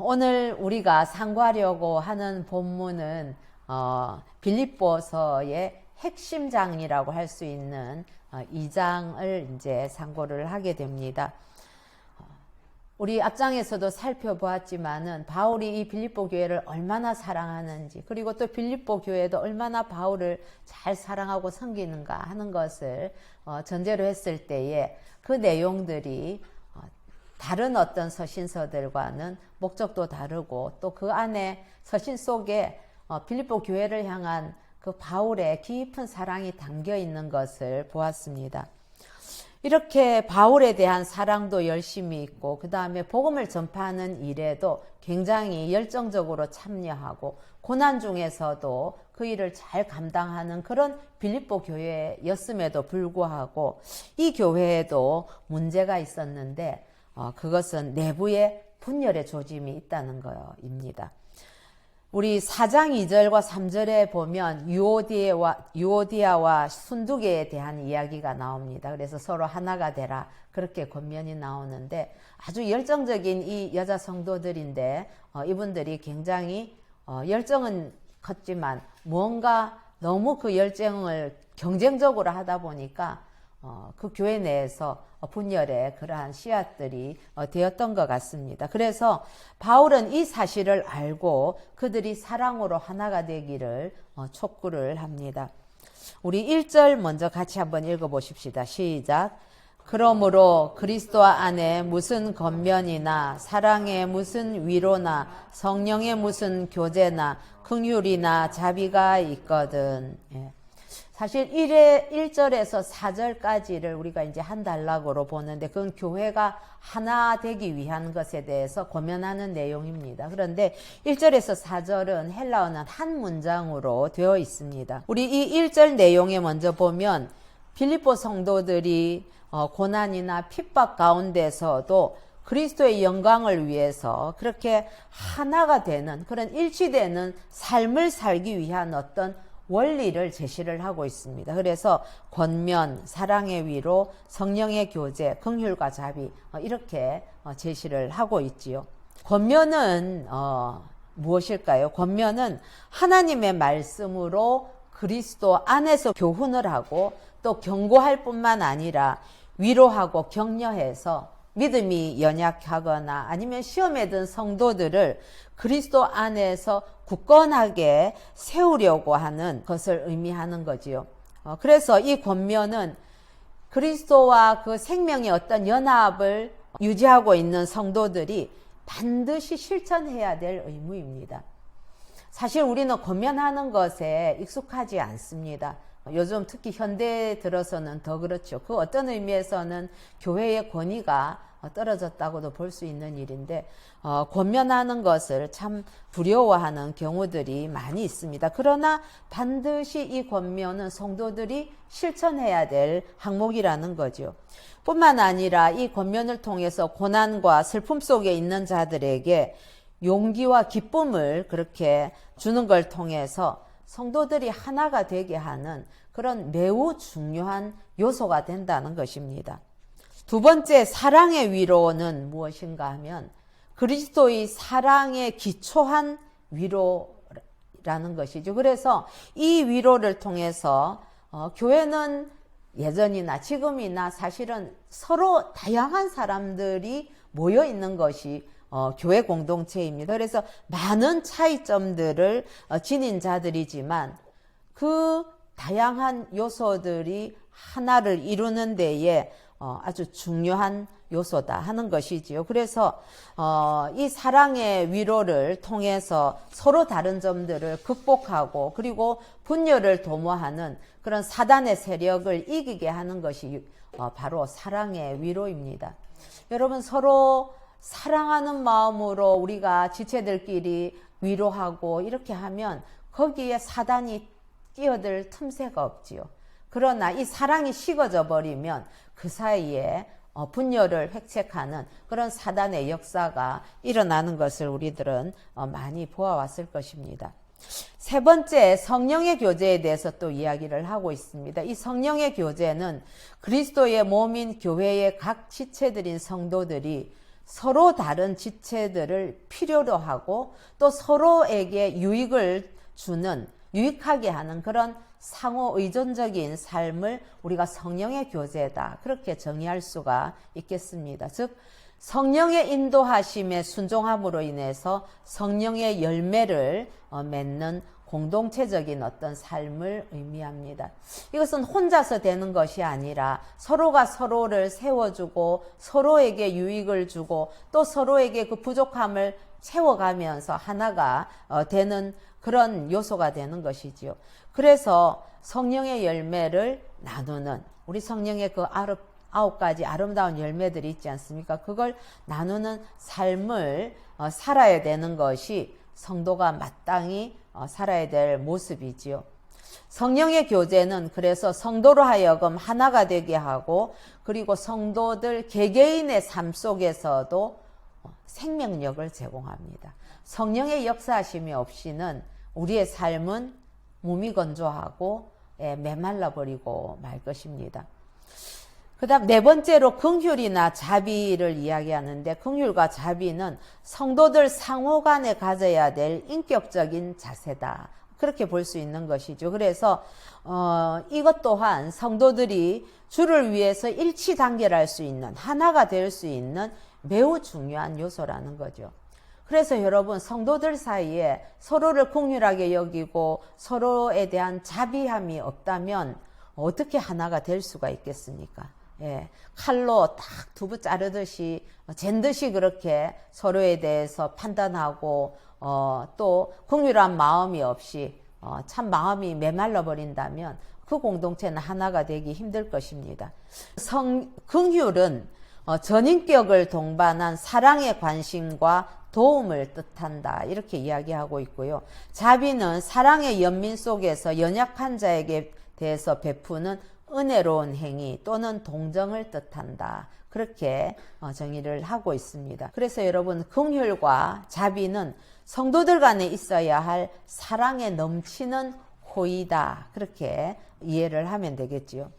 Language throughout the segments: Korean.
오늘 우리가 상고하려고 하는 본문은 빌립보서의 핵심장이라고 할 수 있는 2장을 이제 상고를 하게 됩니다. 우리 앞장에서도 살펴보았지만은 바울이 이 빌립보 교회를 얼마나 사랑하는지, 그리고 또 빌립보 교회도 얼마나 바울을 잘 사랑하고 섬기는가 하는 것을 전제로 했을 때에 그 내용들이 다른 어떤 서신서들과는 목적도 다르고, 또 그 안에 서신 속에 빌립보 교회를 향한 그 바울의 깊은 사랑이 담겨 있는 것을 보았습니다. 이렇게 바울에 대한 사랑도 열심히 있고, 그 다음에 복음을 전파하는 일에도 굉장히 열정적으로 참여하고, 고난 중에서도 그 일을 잘 감당하는 그런 빌립보 교회였음에도 불구하고 이 교회에도 문제가 있었는데 그것은 내부에 분열의 조짐이 있다는 것입니다. 우리 4장 2절과 3절에 보면 유오디아와 순두계에 대한 이야기가 나옵니다. 그래서 서로 하나가 되라, 그렇게 권면이 나오는데, 아주 열정적인 이 여자 성도들인데 이분들이 굉장히 열정은 컸지만 뭔가 너무 그 열정을 경쟁적으로 하다 보니까 그 교회 내에서 분열의 그러한 씨앗들이 되었던 것 같습니다. 그래서 바울은 이 사실을 알고 그들이 사랑으로 하나가 되기를 촉구를 합니다. 우리 1절 먼저 같이 한번 읽어보십시다. 시작. 그러므로 그리스도 안에 무슨 권면이나 사랑의 무슨 위로나 성령의 무슨 교제나 긍휼이나 자비가 있거든. 사실 1절에서 4절까지를 우리가 이제 한 단락으로 보는데, 그건 교회가 하나 되기 위한 것에 대해서 권면하는 내용입니다. 그런데 1절에서 4절은 헬라어는 한 문장으로 되어 있습니다. 우리 이 1절 내용에 먼저 보면 빌립보 성도들이 고난이나 핍박 가운데서도 그리스도의 영광을 위해서 그렇게 하나가 되는, 그런 일치되는 삶을 살기 위한 어떤 원리를 제시를 하고 있습니다. 그래서 권면, 사랑의 위로, 성령의 교제, 긍휼과 자비, 이렇게 제시를 하고 있지요. 권면은 무엇일까요? 권면은 하나님의 말씀으로 그리스도 안에서 교훈을 하고, 또 경고할 뿐만 아니라 위로하고 격려해서 믿음이 연약하거나 아니면 시험에 든 성도들을 그리스도 안에서 굳건하게 세우려고 하는 것을 의미하는 거지요. 그래서 이 권면은 그리스도와 그 생명의 어떤 연합을 유지하고 있는 성도들이 반드시 실천해야 될 의무입니다. 사실 우리는 권면하는 것에 익숙하지 않습니다. 요즘 특히 현대에 들어서는 더 그렇죠. 그 어떤 의미에서는 교회의 권위가 떨어졌다고도 볼 수 있는 일인데, 권면하는 것을 참 두려워하는 경우들이 많이 있습니다. 그러나 반드시 이 권면은 성도들이 실천해야 될 항목이라는 거죠. 뿐만 아니라 이 권면을 통해서 고난과 슬픔 속에 있는 자들에게 용기와 기쁨을 그렇게 주는 걸 통해서 성도들이 하나가 되게 하는 그런 매우 중요한 요소가 된다는 것입니다. 두 번째, 사랑의 위로는 무엇인가 하면 그리스도의 사랑에 기초한 위로라는 것이죠. 그래서 이 위로를 통해서 교회는 예전이나 지금이나 사실은 서로 다양한 사람들이 모여 있는 것이 교회 공동체입니다. 그래서 많은 차이점들을 지닌 자들이지만 그 다양한 요소들이 하나를 이루는 데에 아주 중요한 요소다 하는 것이지요. 그래서 이 사랑의 위로를 통해서 서로 다른 점들을 극복하고, 그리고 분열을 도모하는 그런 사단의 세력을 이기게 하는 것이 바로 사랑의 위로입니다. 여러분, 서로 사랑하는 마음으로 우리가 지체들끼리 위로하고 이렇게 하면 거기에 사단이 끼어들 틈새가 없지요. 그러나 이 사랑이 식어져 버리면 그 사이에 분열을 획책하는 그런 사단의 역사가 일어나는 것을 우리들은 많이 보아왔을 것입니다. 세 번째, 성령의 교제에 대해서 또 이야기를 하고 있습니다. 이 성령의 교제는 그리스도의 몸인 교회의 각 지체들인 성도들이 서로 다른 지체들을 필요로 하고 또 서로에게 유익을 주는, 유익하게 하는 그런 상호 의존적인 삶을 우리가 성령의 교제다, 그렇게 정의할 수가 있겠습니다. 즉 성령의 인도하심에 순종함으로 인해서 성령의 열매를 맺는 공동체적인 어떤 삶을 의미합니다. 이것은 혼자서 되는 것이 아니라 서로가 서로를 세워주고 서로에게 유익을 주고 또 서로에게 그 부족함을 채워가면서 하나가 되는 그런 요소가 되는 것이지요. 그래서 성령의 열매를 나누는, 우리 성령의 그 9가지 아름다운 열매들이 있지 않습니까? 그걸 나누는 삶을 살아야 되는 것이 성도가 마땅히 살아야 될 모습이지요. 성령의 교제는 그래서 성도로 하여금 하나가 되게 하고, 그리고 성도들 개개인의 삶 속에서도 생명력을 제공합니다. 성령의 역사하심이 없이는 우리의 삶은 무미건조하고 메말라버리고 말 것입니다. 그 다음 네 번째로 긍휼이나 자비를 이야기하는데, 긍휼과 자비는 성도들 상호 간에 가져야 될 인격적인 자세다, 그렇게 볼 수 있는 것이죠. 그래서 이것 또한 성도들이 주를 위해서 일치단결할 수 있는, 하나가 될 수 있는 매우 중요한 요소라는 거죠. 그래서 여러분, 성도들 사이에 서로를 긍휼하게 여기고 서로에 대한 자비함이 없다면 어떻게 하나가 될 수가 있겠습니까? 예, 칼로 딱 두부 자르듯이 잰듯이 그렇게 서로에 대해서 판단하고 또 긍휼한 마음이 없이 참 마음이 메말라 버린다면 그 공동체는 하나가 되기 힘들 것입니다. 긍휼은 전인격을 동반한 사랑의 관심과 도움을 뜻한다, 이렇게 이야기하고 있고요. 자비는 사랑의 연민 속에서 연약한 자에게 대해서 베푸는 은혜로운 행위 또는 동정을 뜻한다, 그렇게 정의를 하고 있습니다. 그래서 여러분, 긍휼과 자비는 성도들 간에 있어야 할 사랑에 넘치는 호의다, 그렇게 이해를 하면 되겠지요.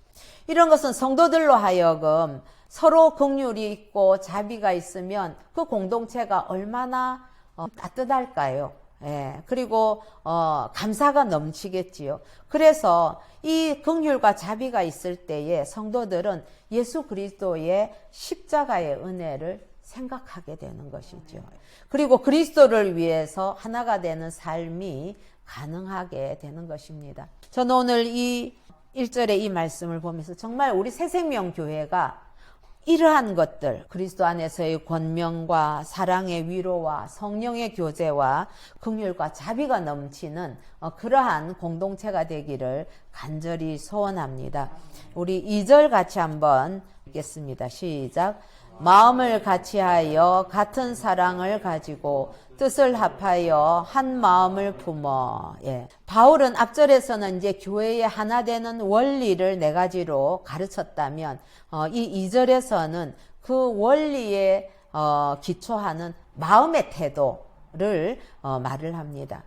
이런 것은 성도들로 하여금 서로 긍휼이 있고 자비가 있으면 그 공동체가 얼마나 따뜻할까요? 예, 그리고 감사가 넘치겠지요. 그래서 이 긍휼과 자비가 있을 때에 성도들은 예수 그리스도의 십자가의 은혜를 생각하게 되는 것이죠. 그리고 그리스도를 위해서 하나가 되는 삶이 가능하게 되는 것입니다. 저는 오늘 이 1절의 이 말씀을 보면서 정말 우리 새생명교회가 이러한 것들, 그리스도 안에서의 권명과 사랑의 위로와 성령의 교제와 긍휼과 자비가 넘치는 그러한 공동체가 되기를 간절히 소원합니다. 우리 2절 같이 한번 읽겠습니다. 시작. 마음을 같이하여 같은 사랑을 가지고 뜻을 합하여 한 마음을 품어. 예. 바울은 앞절에서는 이제 교회의 하나 되는 원리를 네 가지로 가르쳤다면 이 2절에서는 그 원리에 기초하는 마음의 태도를 말을 합니다.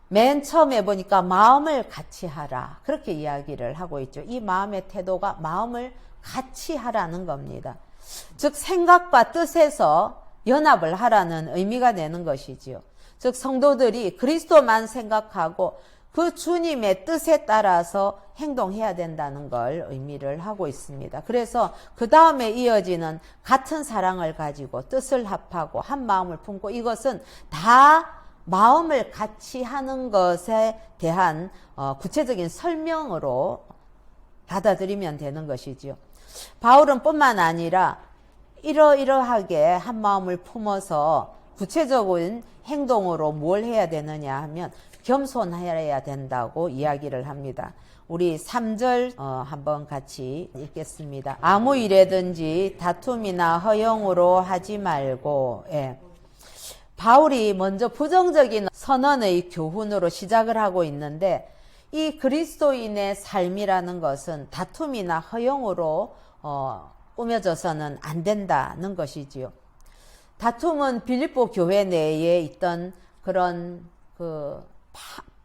맨 처음에 보니까 마음을 같이 하라, 그렇게 이야기를 하고 있죠. 이 마음의 태도가 마음을 같이 하라는 겁니다. 즉 생각과 뜻에서 연합을 하라는 의미가 되는 것이지요. 즉 성도들이 그리스도만 생각하고 그 주님의 뜻에 따라서 행동해야 된다는 걸 의미를 하고 있습니다. 그래서 그 다음에 이어지는 같은 사랑을 가지고 뜻을 합하고 한 마음을 품고, 이것은 다 마음을 같이 하는 것에 대한 구체적인 설명으로 받아들이면 되는 것이지요. 바울은 뿐만 아니라 이러이러하게 한 마음을 품어서 구체적인 행동으로 뭘 해야 되느냐 하면 겸손해야 된다고 이야기를 합니다. 우리 3절 한번 같이 읽겠습니다. 아무 일에든지 다툼이나 허영으로 하지 말고. 예. 바울이 먼저 부정적인 선언의 교훈으로 시작을 하고 있는데, 이 그리스도인의 삶이라는 것은 다툼이나 허영으로 꾸며져서는 안 된다는 것이지요. 다툼은 빌립보 교회 내에 있던 그런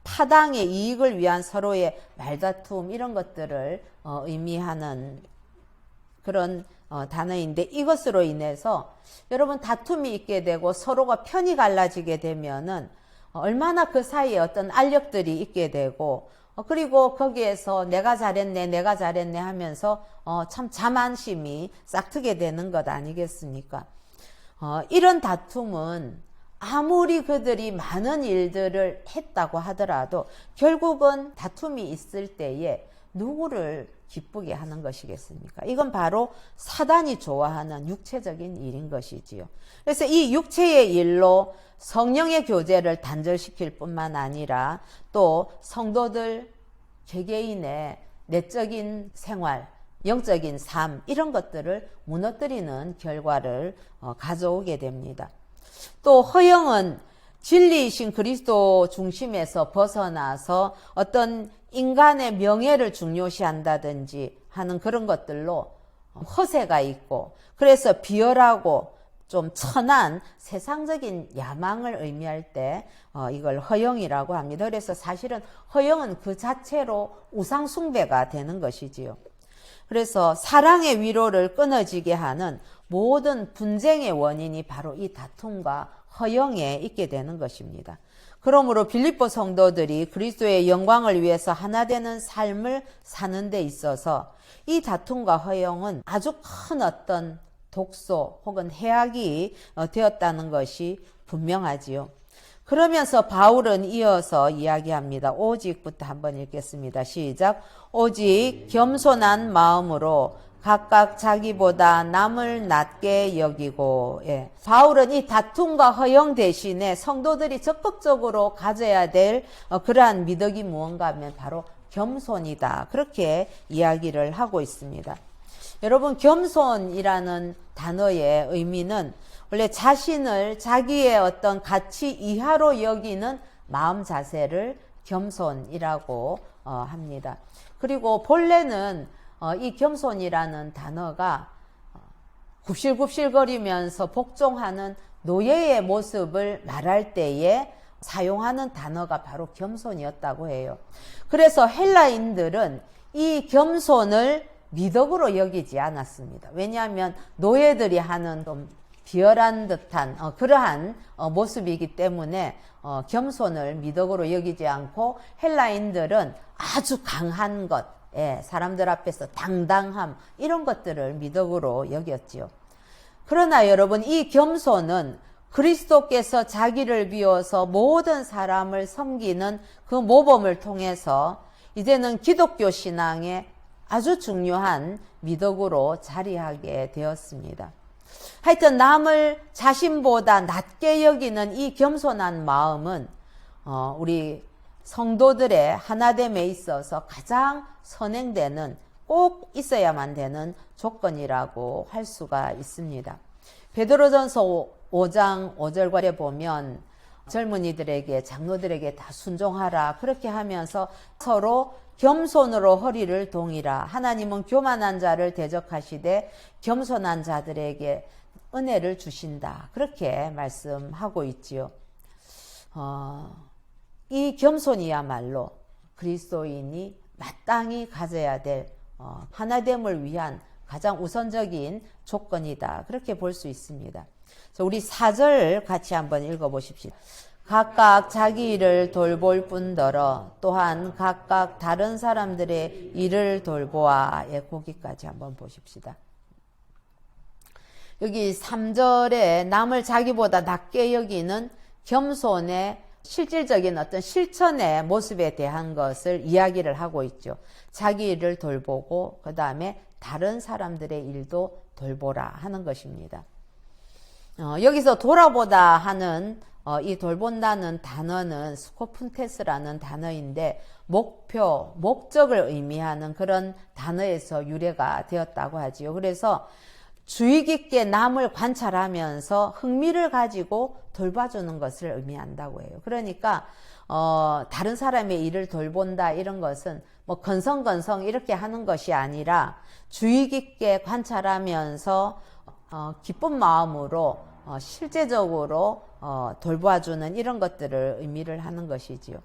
파당의 이익을 위한 서로의 말다툼, 이런 것들을 의미하는 그런 단어인데 이것으로 인해서 여러분 다툼이 있게 되고 서로가 편이 갈라지게 되면은 얼마나 그 사이에 어떤 알력들이 있게 되고 그리고 거기에서 내가 잘했네 하면서 참 자만심이 싹트게 되는 것 아니겠습니까? 이런 다툼은 아무리 그들이 많은 일들을 했다고 하더라도 결국은 다툼이 있을 때에 누구를 기쁘게 하는 것이겠습니까? 이건 바로 사단이 좋아하는 육체적인 일인 것이지요. 그래서 이 육체의 일로 성령의 교제를 단절시킬 뿐만 아니라 또 성도들 개개인의 내적인 생활, 영적인 삶 이런 것들을 무너뜨리는 결과를 가져오게 됩니다. 또 허영은 진리이신 그리스도 중심에서 벗어나서 어떤 인간의 명예를 중요시한다든지 하는 그런 것들로 허세가 있고 그래서 비열하고 좀 천한 세상적인 야망을 의미할 때 이걸 허영이라고 합니다. 그래서 사실은 허영은 그 자체로 우상숭배가 되는 것이지요. 그래서 사랑의 위로를 끊어지게 하는 모든 분쟁의 원인이 바로 이 다툼과 허영에 있게 되는 것입니다. 그러므로 빌립보 성도들이 그리스도의 영광을 위해서 하나 되는 삶을 사는 데 있어서 이 다툼과 허영은 아주 큰 어떤 독소 혹은 해악이 되었다는 것이 분명하지요. 그러면서 바울은 이어서 이야기합니다. 오직부터 한번 읽겠습니다. 시작. 오직 겸손한 마음으로 각각 자기보다 남을 낮게 여기고. 바울은 이 다툼과 허영 대신에 성도들이 적극적으로 가져야 될 그러한 미덕이 무언가 하면 바로 겸손이다. 그렇게 이야기를 하고 있습니다. 여러분, 겸손이라는 단어의 의미는 원래 자신을 자기의 어떤 가치 이하로 여기는 마음 자세를 겸손이라고 합니다. 그리고 본래는 이 겸손이라는 단어가 굽실굽실거리면서 복종하는 노예의 모습을 말할 때에 사용하는 단어가 바로 겸손이었다고 해요. 그래서 헬라인들은 이 겸손을 미덕으로 여기지 않았습니다. 왜냐하면 노예들이 하는 좀 비열한 듯한 그러한 모습이기 때문에 겸손을 미덕으로 여기지 않고 헬라인들은 아주 강한 것, 사람들 앞에서 당당함 이런 것들을 미덕으로 여겼지요. 그러나 여러분, 이 겸손은 그리스도께서 자기를 비워서 모든 사람을 섬기는 그 모범을 통해서 이제는 기독교 신앙의 아주 중요한 미덕으로 자리하게 되었습니다. 하여튼 남을 자신보다 낮게 여기는 이 겸손한 마음은 우리 성도들의 하나됨에 있어서 가장 선행되는 꼭 있어야만 되는 조건이라고 할 수가 있습니다. 베드로전서 5장 5절과에 보면 젊은이들에게 장로들에게 다 순종하라 그렇게 하면서 서로 겸손으로 허리를 동이라. 하나님은 교만한 자를 대적하시되 겸손한 자들에게 은혜를 주신다. 그렇게 말씀하고 있지요. 이 겸손이야말로 그리스도인이 마땅히 가져야 될 하나됨을 위한 가장 우선적인 조건이다. 그렇게 볼 수 있습니다. 우리 4절 같이 한번 읽어보십시오. 각각 자기 일을 돌볼 뿐더러 또한 각각 다른 사람들의 일을 돌보아. 거기까지 한번 보십시다. 여기 3절에 남을 자기보다 낮게 여기는 겸손의 실질적인 어떤 실천의 모습에 대한 것을 이야기를 하고 있죠. 자기 일을 돌보고 그 다음에 다른 사람들의 일도 돌보라 하는 것입니다. 여기서 돌아보다 하는 이 돌본다는 단어는 스코푼테스라는 단어인데 목표, 목적을 의미하는 그런 단어에서 유래가 되었다고 하지요. 그래서 주의 깊게 남을 관찰하면서 흥미를 가지고 돌봐주는 것을 의미한다고 해요. 그러니까 다른 사람의 일을 돌본다 이런 것은 뭐 건성건성 이렇게 하는 것이 아니라 주의 깊게 관찰하면서 기쁜 마음으로 실제적으로 돌봐주는 이런 것들을 의미를 하는 것이지요.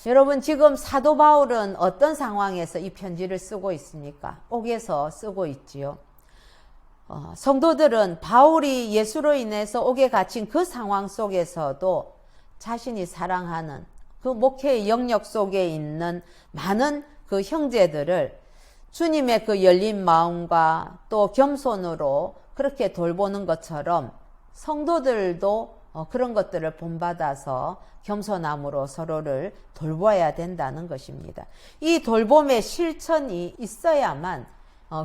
여러분, 지금 사도 바울은 어떤 상황에서 이 편지를 쓰고 있습니까? 옥에서 쓰고 있지요. 성도들은 바울이 예수로 인해서 옥에 갇힌 그 상황 속에서도 자신이 사랑하는 그 목회의 영역 속에 있는 많은 그 형제들을 주님의 그 열린 마음과 또 겸손으로 그렇게 돌보는 것처럼 성도들도 그런 것들을 본받아서 겸손함으로 서로를 돌보아야 된다는 것입니다. 이 돌봄의 실천이 있어야만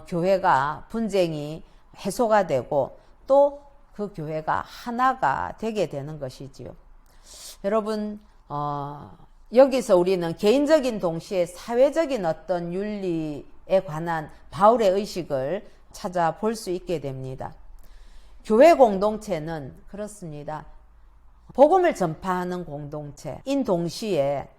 교회가 분쟁이 해소가 되고 또 그 교회가 하나가 되게 되는 것이지요. 여러분, 여기서 우리는 개인적인 동시에 사회적인 어떤 윤리에 관한 바울의 의식을 찾아볼 수 있게 됩니다. 교회 공동체는 그렇습니다. 복음을 전파하는 공동체인 동시에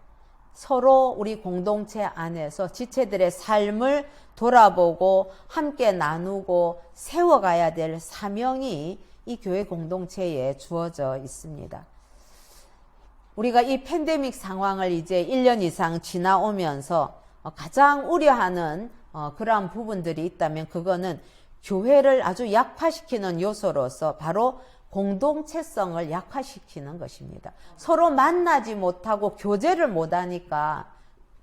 서로 우리 공동체 안에서 지체들의 삶을 돌아보고 함께 나누고 세워가야 될 사명이 이 교회 공동체에 주어져 있습니다. 우리가 이 팬데믹 상황을 이제 1년 이상 지나오면서 가장 우려하는 그러한 부분들이 있다면 그거는 교회를 아주 약화시키는 요소로서 바로 공동체성을 약화시키는 것입니다. 서로 만나지 못하고 교제를 못하니까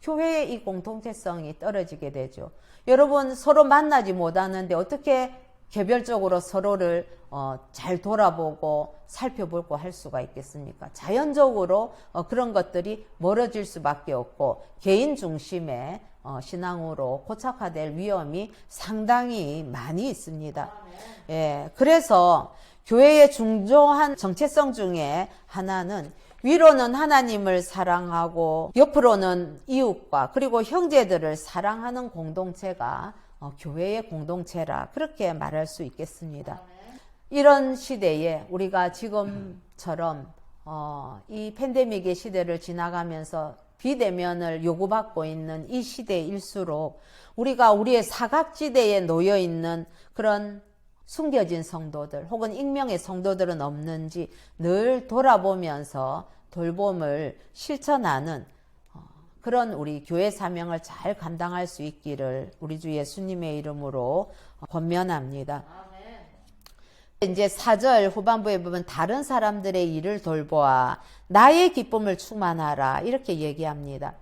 교회의 이 공동체성이 떨어지게 되죠. 여러분, 서로 만나지 못하는데 어떻게 개별적으로 서로를 잘 돌아보고 살펴보고 할 수가 있겠습니까? 자연적으로 그런 것들이 멀어질 수밖에 없고 개인 중심의 신앙으로 고착화될 위험이 상당히 많이 있습니다. 예, 그래서 교회의 중요한 정체성 중에 하나는 위로는 하나님을 사랑하고 옆으로는 이웃과 그리고 형제들을 사랑하는 공동체가 교회의 공동체라 그렇게 말할 수 있겠습니다. 이런 시대에 우리가 지금처럼 이 팬데믹의 시대를 지나가면서 비대면을 요구받고 있는 이 시대일수록 우리가 우리의 사각지대에 놓여 있는 그런 숨겨진 성도들 혹은 익명의 성도들은 없는지 늘 돌아보면서 돌봄을 실천하는 그런 우리 교회 사명을 잘 감당할 수 있기를 우리 주 예수님의 이름으로 권면합니다. 이제 4절 후반부에 보면 다른 사람들의 일을 돌보아 나의 기쁨을 충만하라 이렇게 얘기합니다.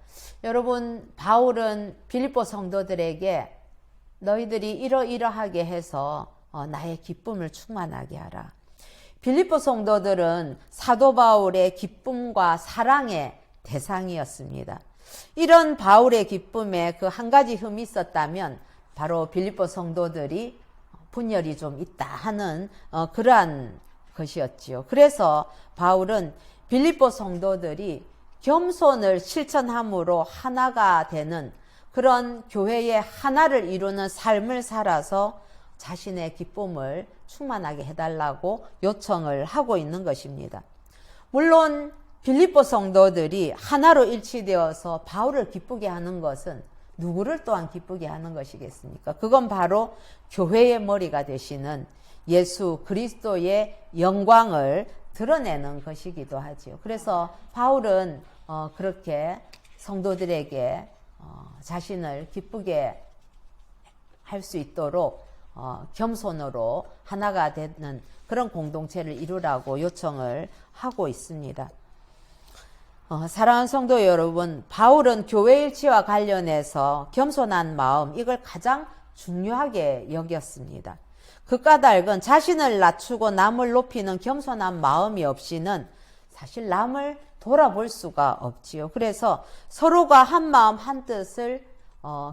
여러분, 바울은 빌립보 성도들에게 너희들이 이러이러하게 해서 나의 기쁨을 충만하게 하라. 빌립보 성도들은 사도 바울의 기쁨과 사랑의 대상이었습니다. 이런 바울의 기쁨에 그 한 가지 흠이 있었다면 바로 빌립보 성도들이 분열이 좀 있다 하는 그러한 것이었지요. 그래서 바울은 빌립보 성도들이 겸손을 실천함으로 하나가 되는 그런 교회의 하나를 이루는 삶을 살아서 자신의 기쁨을 충만하게 해달라고 요청을 하고 있는 것입니다. 물론 빌립보 성도들이 하나로 일치되어서 바울을 기쁘게 하는 것은 누구를 또한 기쁘게 하는 것이겠습니까? 그건 바로 교회의 머리가 되시는 예수 그리스도의 영광을 드러내는 것이기도 하지요. 그래서 바울은 그렇게 성도들에게 자신을 기쁘게 할 수 있도록 겸손으로 하나가 되는 그런 공동체를 이루라고 요청을 하고 있습니다. 사랑하는 성도 여러분, 바울은 교회 일치와 관련해서 겸손한 마음, 이걸 가장 중요하게 여겼습니다. 그 까닭은 자신을 낮추고 남을 높이는 겸손한 마음이 없이는 사실 남을 돌아볼 수가 없지요. 그래서 서로가 한 마음 한 뜻을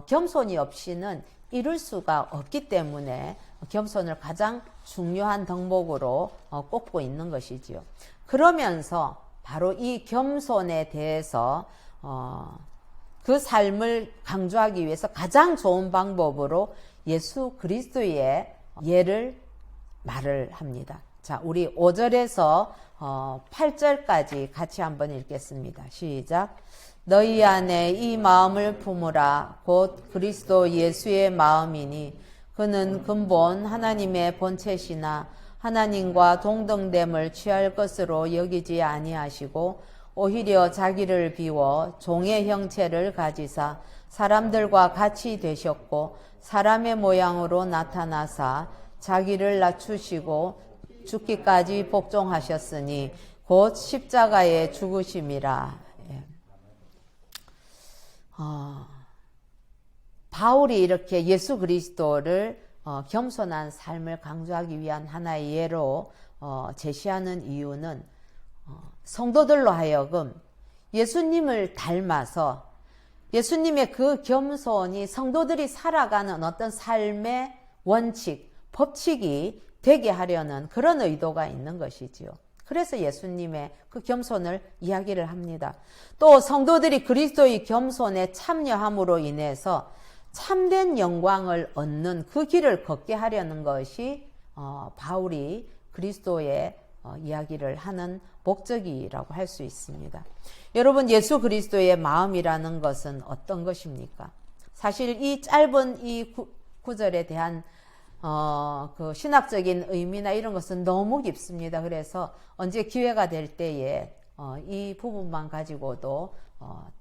겸손이 없이는 이룰 수가 없기 때문에 겸손을 가장 중요한 덕목으로 꼽고 있는 것이지요. 그러면서 바로 이 겸손에 대해서 그 삶을 강조하기 위해서 가장 좋은 방법으로 예수 그리스도의 예를 말을 합니다. 자, 우리 5절에서 8절까지 같이 한번 읽겠습니다. 시작. 너희 안에 이 마음을 품으라. 곧 그리스도 예수의 마음이니 그는 근본 하나님의 본체시나 하나님과 동등됨을 취할 것으로 여기지 아니하시고 오히려 자기를 비워 종의 형체를 가지사 사람들과 같이 되셨고 사람의 모양으로 나타나사 자기를 낮추시고 죽기까지 복종하셨으니 곧 십자가의 죽으심이라. 예. 바울이 이렇게 예수 그리스도를 겸손한 삶을 강조하기 위한 하나의 예로 제시하는 이유는 성도들로 하여금 예수님을 닮아서 예수님의 그 겸손이 성도들이 살아가는 어떤 삶의 원칙, 법칙이 되게 하려는 그런 의도가 있는 것이지요. 그래서 예수님의 그 겸손을 이야기를 합니다. 또 성도들이 그리스도의 겸손에 참여함으로 인해서 참된 영광을 얻는 그 길을 걷게 하려는 것이 바울이 그리스도의 이야기를 하는 목적이라고 할 수 있습니다. 여러분, 예수 그리스도의 마음이라는 것은 어떤 것입니까? 사실 이 짧은 이 구절에 대한 그 신학적인 의미나 이런 것은 너무 깊습니다. 그래서 언제 기회가 될 때에 이 부분만 가지고도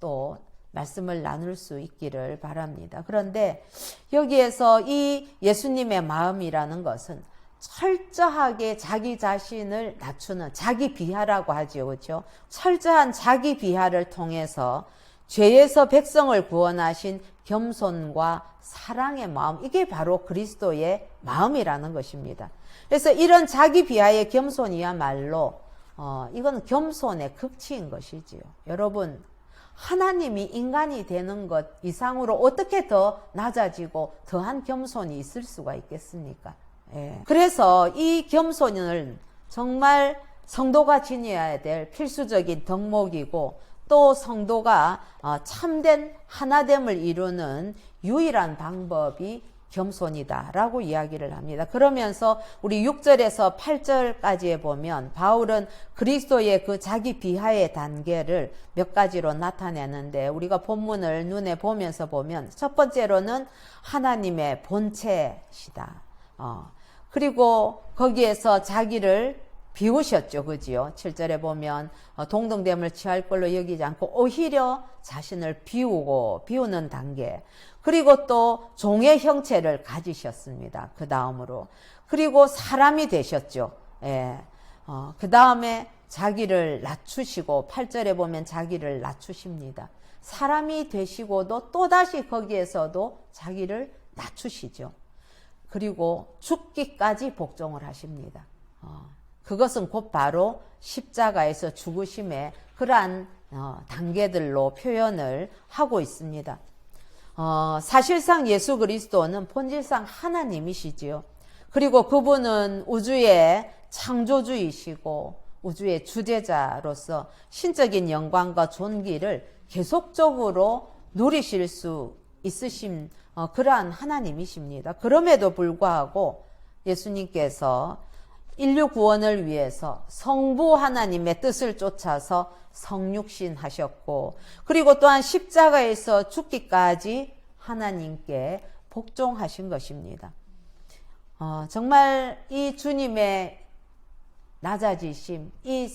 또 말씀을 나눌 수 있기를 바랍니다. 그런데 여기에서 이 예수님의 마음이라는 것은 철저하게 자기 자신을 낮추는 자기 비하라고 하죠. 그렇죠? 철저한 자기 비하를 통해서 죄에서 백성을 구원하신 겸손과 사랑의 마음, 이게 바로 그리스도의 마음이라는 것입니다. 그래서 이런 자기 비하의 겸손이야말로 이건 겸손의 극치인 것이지요. 여러분, 하나님이 인간이 되는 것 이상으로 어떻게 더 낮아지고 더한 겸손이 있을 수가 있겠습니까? 예. 그래서 이 겸손을 정말 성도가 지녀야 될 필수적인 덕목이고 또 성도가 참된 하나됨을 이루는 유일한 방법이 겸손이다라고 이야기를 합니다. 그러면서 우리 6절에서 8절까지에 보면 바울은 그리스도의 그 자기 비하의 단계를 몇 가지로 나타내는데 우리가 본문을 눈에 보면서 보면 첫 번째로는 하나님의 본체시다. 그리고 거기에서 자기를 비우셨죠. 그지요? 7절에 보면 동등됨을 취할 걸로 여기지 않고 오히려 자신을 비우는 단계. 그리고 또 종의 형체를 가지셨습니다. 그 다음으로. 그리고 사람이 되셨죠. 예. 그 다음에 자기를 낮추시고 8절에 보면 자기를 낮추십니다. 사람이 되시고도 또다시 거기에서도 자기를 낮추시죠. 그리고 죽기까지 복종을 하십니다. 그것은 곧바로 십자가에서 죽으심의 그러한 단계들로 표현을 하고 있습니다. 사실상 예수 그리스도는 본질상 하나님이시지요. 그리고 그분은 우주의 창조주이시고 우주의 주재자로서 신적인 영광과 존귀를 계속적으로 누리실 수 있으신 그러한 하나님이십니다. 그럼에도 불구하고 예수님께서 인류 구원을 위해서 성부 하나님의 뜻을 쫓아서 성육신 하셨고 그리고 또한 십자가에서 죽기까지 하나님께 복종하신 것입니다. 정말 이 주님의 낮아지심, 이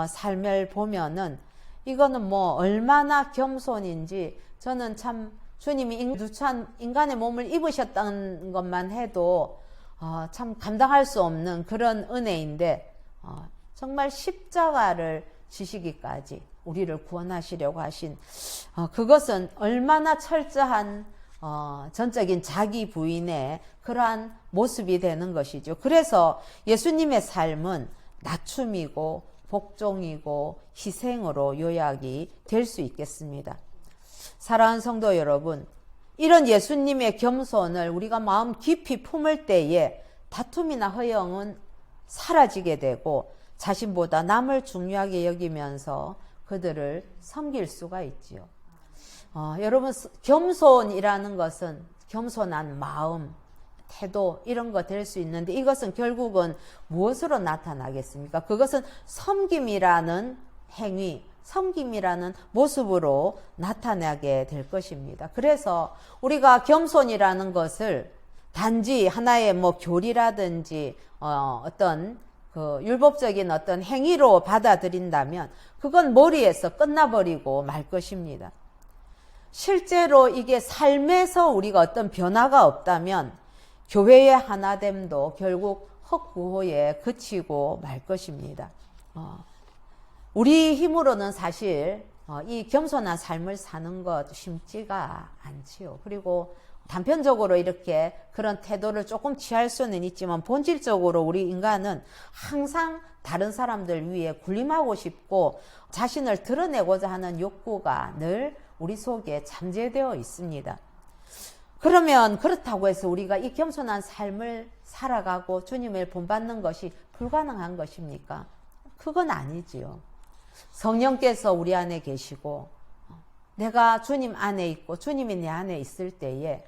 삶을 보면은 이거는 뭐 얼마나 겸손인지 저는 참 주님이 누추한 인간의 몸을 입으셨다는 것만 해도 참 감당할 수 없는 그런 은혜인데 정말 십자가를 지시기까지 우리를 구원하시려고 하신 그것은 얼마나 철저한 전적인 자기 부인의 그러한 모습이 되는 것이죠. 그래서 예수님의 삶은 낮춤이고 복종이고 희생으로 요약이 될 수 있겠습니다. 사랑하는 성도 여러분, 이런 예수님의 겸손을 우리가 마음 깊이 품을 때에 다툼이나 허영은 사라지게 되고 자신보다 남을 중요하게 여기면서 그들을 섬길 수가 있지요. 여러분, 겸손이라는 것은 겸손한 마음, 태도 이런 거 될 수 있는데 이것은 결국은 무엇으로 나타나겠습니까? 그것은 섬김이라는 행위, 섬김이라는 모습으로 나타나게 될 것입니다. 그래서 우리가 겸손이라는 것을 단지 하나의 뭐 교리라든지 어떤 그 율법적인 어떤 행위로 받아들인다면 그건 머리에서 끝나버리고 말 것입니다. 실제로 이게 삶에서 우리가 어떤 변화가 없다면 교회의 하나됨도 결국 헛구호에 그치고 말 것입니다. 우리 힘으로는 사실 이 겸손한 삶을 사는 것 쉽지가 않지요. 그리고 단편적으로 이렇게 그런 태도를 조금 취할 수는 있지만 본질적으로 우리 인간은 항상 다른 사람들 위해 군림하고 싶고 자신을 드러내고자 하는 욕구가 늘 우리 속에 잠재되어 있습니다. 그러면 그렇다고 해서 우리가 이 겸손한 삶을 살아가고 주님을 본받는 것이 불가능한 것입니까? 그건 아니지요. 성령께서 우리 안에 계시고 내가 주님 안에 있고 주님이 내 안에 있을 때에,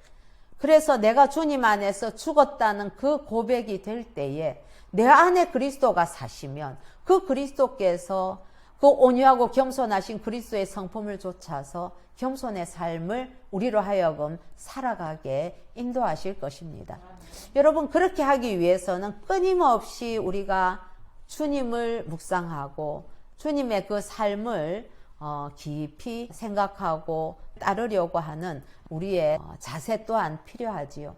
그래서 내가 주님 안에서 죽었다는 그 고백이 될 때에 내 안에 그리스도가 사시면 그 그리스도께서 그 온유하고 겸손하신 그리스도의 성품을 좇아서 겸손의 삶을 우리로 하여금 살아가게 인도하실 것입니다. 여러분, 그렇게 하기 위해서는 끊임없이 우리가 주님을 묵상하고 주님의 그 삶을 깊이 생각하고 따르려고 하는 우리의 자세 또한 필요하지요.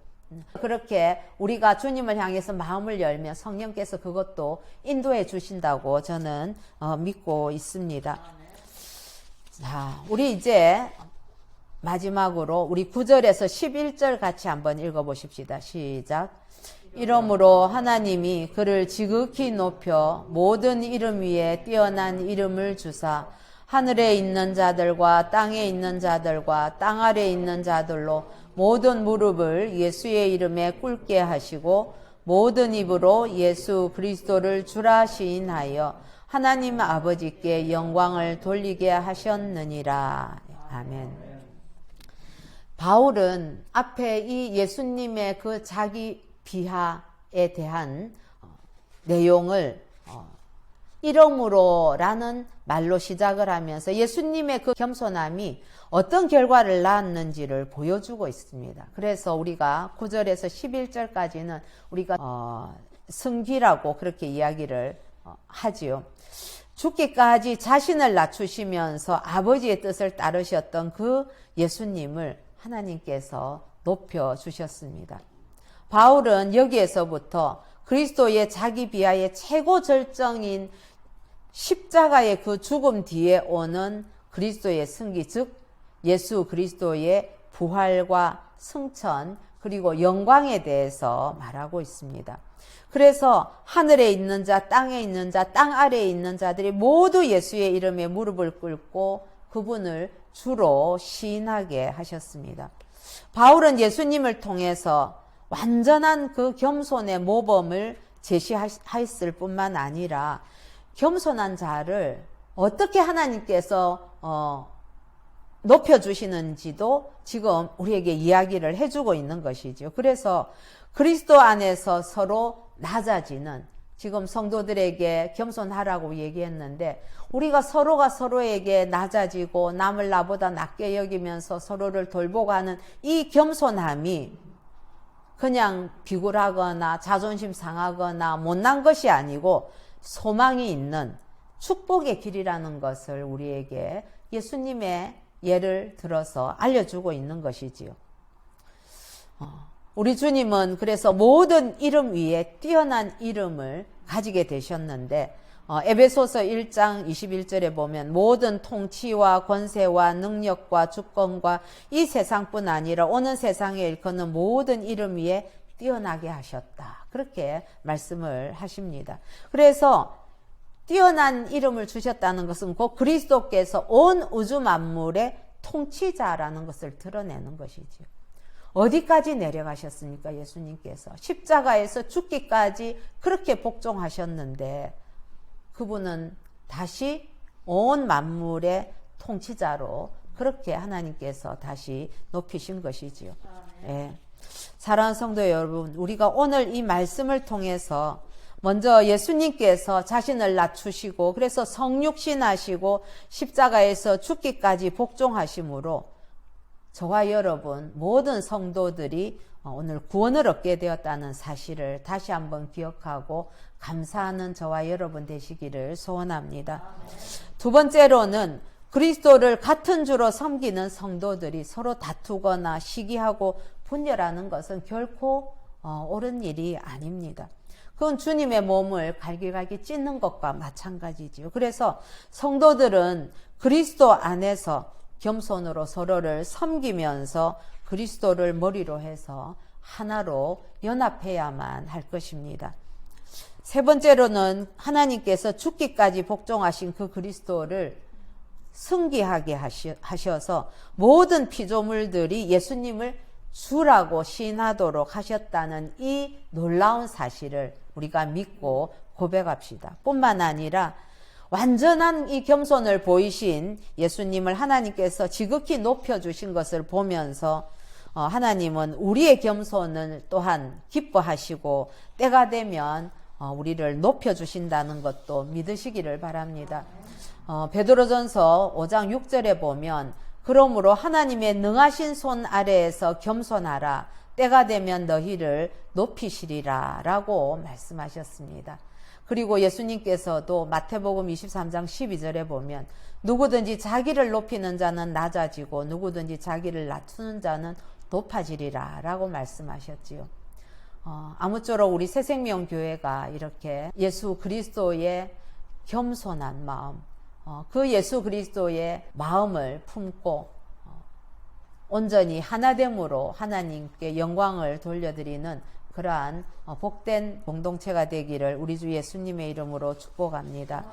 그렇게 우리가 주님을 향해서 마음을 열면 성령께서 그것도 인도해 주신다고 저는 믿고 있습니다. 자, 우리 이제 마지막으로 우리 9절에서 11절 같이 한번 읽어보십시다. 시작. 이러므로 하나님이 그를 지극히 높여 모든 이름 위에 뛰어난 이름을 주사 하늘에 있는 자들과 땅에 있는 자들과 땅 아래에 있는 자들로 모든 무릎을 예수의 이름에 꿇게 하시고 모든 입으로 예수 그리스도를 주라 시인하여 하나님 아버지께 영광을 돌리게 하셨느니라. 아멘. 바울은 앞에 이 예수님의 그 자기 비하에 대한 내용을 이러므로라는 말로 시작을 하면서 예수님의 그 겸손함이 어떤 결과를 낳았는지를 보여주고 있습니다. 그래서 우리가 9절에서 11절까지는 우리가 승기라고 그렇게 이야기를 하지요. 죽기까지 자신을 낮추시면서 아버지의 뜻을 따르셨던 그 예수님을 하나님께서 높여주셨습니다. 바울은 여기에서부터 그리스도의 자기 비하의 최고 절정인 십자가의 그 죽음 뒤에 오는 그리스도의 승기, 즉 예수 그리스도의 부활과 승천 그리고 영광에 대해서 말하고 있습니다. 그래서 하늘에 있는 자, 땅에 있는 자, 땅 아래에 있는 자들이 모두 예수의 이름에 무릎을 꿇고 그분을 주로 시인하게 하셨습니다. 바울은 예수님을 통해서 완전한 그 겸손의 모범을 제시했을 뿐만 아니라 겸손한 자를 어떻게 하나님께서 높여주시는지도 지금 우리에게 이야기를 해주고 있는 것이죠. 그래서 그리스도 안에서 서로 낮아지는, 지금 성도들에게 겸손하라고 얘기했는데 우리가 서로가 서로에게 낮아지고 남을 나보다 낮게 여기면서 서로를 돌보고 하는 이 겸손함이 그냥 비굴하거나 자존심 상하거나 못난 것이 아니고 소망이 있는 축복의 길이라는 것을 우리에게 예수님의 예를 들어서 알려주고 있는 것이지요. 우리 주님은 그래서 모든 이름 위에 뛰어난 이름을 가지게 되셨는데 에베소서 1장 21절에 보면 모든 통치와 권세와 능력과 주권과 이 세상뿐 아니라 오는 세상에 일컫는 모든 이름 위에 뛰어나게 하셨다. 그렇게 말씀을 하십니다. 그래서 뛰어난 이름을 주셨다는 것은 곧 그리스도께서 온 우주 만물의 통치자라는 것을 드러내는 것이죠. 어디까지 내려가셨습니까? 예수님께서 십자가에서 죽기까지 그렇게 복종하셨는데 그분은 다시 온 만물의 통치자로 그렇게 하나님께서 다시 높이신 것이지요. 예. 사랑하는 성도 여러분, 우리가 오늘 이 말씀을 통해서 먼저 예수님께서 자신을 낮추시고 그래서 성육신하시고 십자가에서 죽기까지 복종하심으로 저와 여러분 모든 성도들이 오늘 구원을 얻게 되었다는 사실을 다시 한번 기억하고 감사하는 저와 여러분 되시기를 소원합니다. 두 번째로는 그리스도를 같은 주로 섬기는 성도들이 서로 다투거나 시기하고 분열하는 것은 결코 옳은 일이 아닙니다. 그건 주님의 몸을 갈기갈기 찢는 것과 마찬가지지요. 그래서 성도들은 그리스도 안에서 겸손으로 서로를 섬기면서 그리스도를 머리로 해서 하나로 연합해야만 할 것입니다. 세 번째로는 하나님께서 죽기까지 복종하신 그 그리스도를 승기하게 하셔서 모든 피조물들이 예수님을 주라고 시인하도록 하셨다는 이 놀라운 사실을 우리가 믿고 고백합시다. 뿐만 아니라 완전한 이 겸손을 보이신 예수님을 하나님께서 지극히 높여주신 것을 보면서 하나님은 우리의 겸손을 또한 기뻐하시고 때가 되면 우리를 높여주신다는 것도 믿으시기를 바랍니다. 베드로전서 5장 6절에 보면 그러므로 하나님의 능하신 손 아래에서 겸손하라 때가 되면 너희를 높이시리라 라고 말씀하셨습니다. 그리고 예수님께서도 마태복음 23장 12절에 보면 누구든지 자기를 높이는 자는 낮아지고 누구든지 자기를 낮추는 자는 높아지리라 라고 말씀하셨지요. 아무쪼록 우리 새생명교회가 이렇게 예수 그리스도의 겸손한 마음, 그 예수 그리스도의 마음을 품고 온전히 하나됨으로 하나님께 영광을 돌려드리는 그러한 복된 공동체가 되기를 우리 주 예수님의 이름으로 축복합니다.